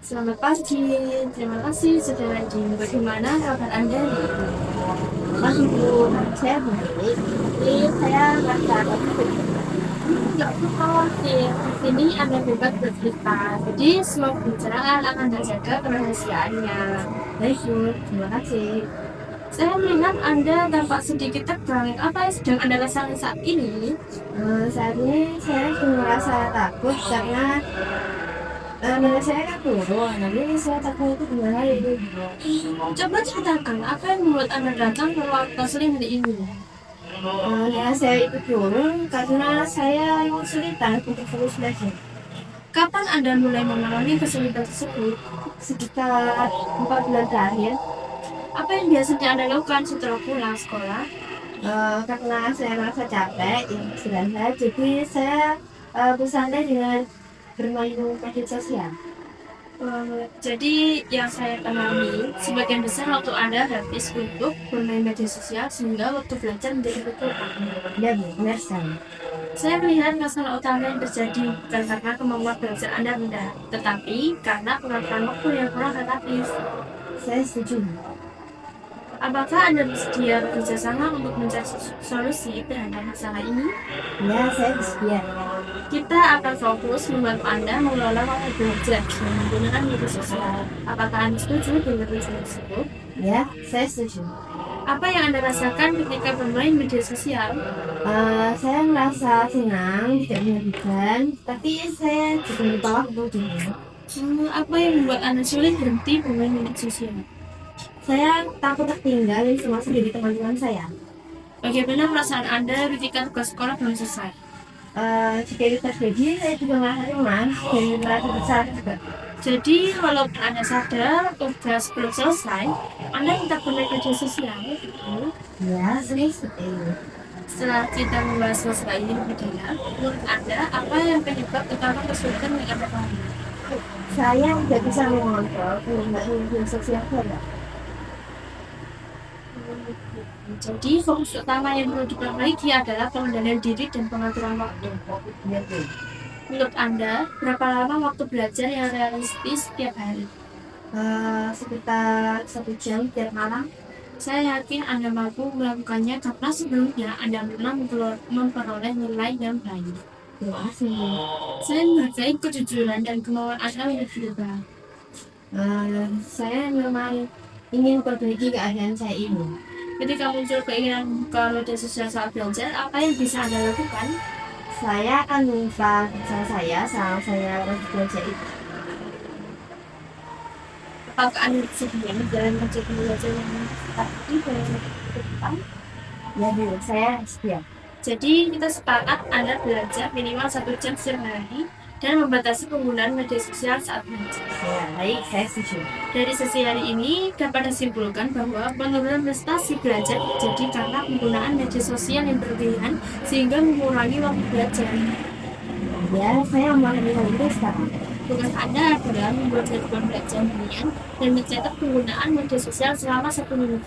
Selamat pagi, terima kasih sudah hadir. Bagaimana kabar Anda hari ini? Waduh, saya baik, tapi saya rasa Tidak perlu khawatir, di sini Anda bebas bercerita. Jadi semua pembicaraan akan terjaga kerahasiaannya. baik, Bu. Terima kasih. Saya melihat Anda tampak sedikit tegang. Apa yang sedang Anda rasakan saat ini? Saat ini saya merasa takut karena nilai saya kan turun. Nanti saya takut itu gimana itu? Coba ceritakan apa yang membuat Anda datang ke ruang konseling hari ini. Nilai saya itu turun karena saya kesulitan untuk fokus belajar. Kapan Anda mulai mengalami kesulitan tersebut? Sekitar 4 bulan terakhir, Apa yang biasanya Anda lakukan setelah pulang sekolah? karena saya merasa capek, istirahat, jadi saya bersantai dengan bermain media sosial. Jadi yang saya pahami, sebagian besar waktu Anda habis untuk bermain media sosial sehingga waktu belajar menjadi berkurang. Ya, Bu, benar sekali. Saya melihat masalah utama yang terjadi bukan karena kemampuan belajar Anda rendah, tetapi karena pengaturan waktu yang kurang terapis. Saya setuju. Apakah Anda bersedia bekerja sama untuk mencari solusi terhadap masalah ini? Ya, saya bersedia. Kita akan fokus membantu Anda mengelola waktu belajar dengan menggunakan media sosial. Apakah Anda setuju dengan rencana tersebut? Ya, saya setuju. Apa yang Anda rasakan ketika bermain media sosial? Saya merasa senang, tidak menyedihkan, tapi saya juga lupa waktu juga. Apa yang membuat Anda sulit berhenti bermain media sosial? Saya takut tertinggal informasi dari teman-teman saya. Bagaimana perasaan Anda ketika tugas sekolah belum selesai? Jika itu terjadi, saya juga merasa cemas dan merasa bersalah juga. Jadi, walaupun Anda sadar tugas belum selesai, Anda tetap bermain media sosial. Ya, sering seperti itu. Setelah kita membahas masalah ini lebih dalam, menurut Anda, apa yang penyebab utama kesulitan yang Anda alami? Saya tidak bisa mengontrol penggunaan media sosial saya. Jadi, fokus utama yang perlu diperbaiki adalah pengendalian diri dan pengaturan waktu. Ya, Bu. Menurut Anda, berapa lama waktu belajar yang realistis setiap hari? Sekitar 1 jam tiap malam. Saya yakin Anda mampu melakukannya karena sebelumnya Anda pernah memperoleh nilai yang baik. Terima kasih. Saya menghargai kejujuran dan kemauan Anda untuk berubah. Saya memang ingin perbaiki keadaan saya ini. Ketika muncul keinginan buka media sosial saat belajar, apa yang bisa Anda lakukan? Saya akan membuka pacar saya saat saya lagi belajar itu. Apakah Anda bersedia menjalankan jadwal belajar yang tadi dalam waktu ke depan? Ya, Bu, saya setia. Jadi, kita sepakat Anda belajar minimal 1 jam setiap hari dan membatasi penggunaan media sosial saat belajar. Ya, baik, saya setuju. Dari sesi hari ini, dapat disimpulkan bahwa penurunan prestasi belajar terjadi karena penggunaan media sosial yang berlebihan sehingga mengurangi waktu belajar. Ya, saya memahami hal itu sekarang. Tugas Anda adalah membuat jadwal belajar harian dan mencatat penggunaan media sosial selama 1 minggu.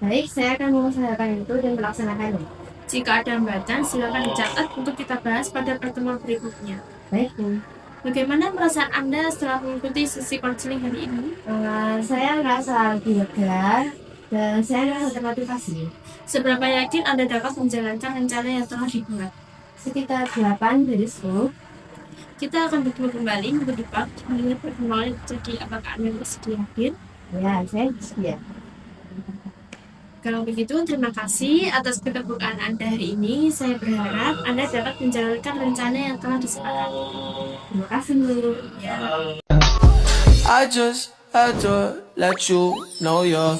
Baik, saya akan mengusahakan itu dan melaksanakannya. Jika ada hambatan, silakan dicatat untuk kita bahas pada pertemuan berikutnya. Baik, Bu. Bagaimana perasaan Anda setelah mengikuti sesi konseling hari ini? Saya merasa lebih lega dan saya merasa termotivasi. Seberapa yakin Anda dapat menjalankan rencana yang telah dibuat? Sekitar 8 dari 10. Kita akan bertemu kembali minggu depan mengenai pertemuan yang terjadi. Apakah Anda bersedia hadir? Ya, saya setia. Kalau begitu, terima kasih atas keterbukaan Anda hari ini. Saya berharap Anda dapat menjalankan rencana yang telah disepakati. Terima kasih, Bu. Ya. I just had to let you know you're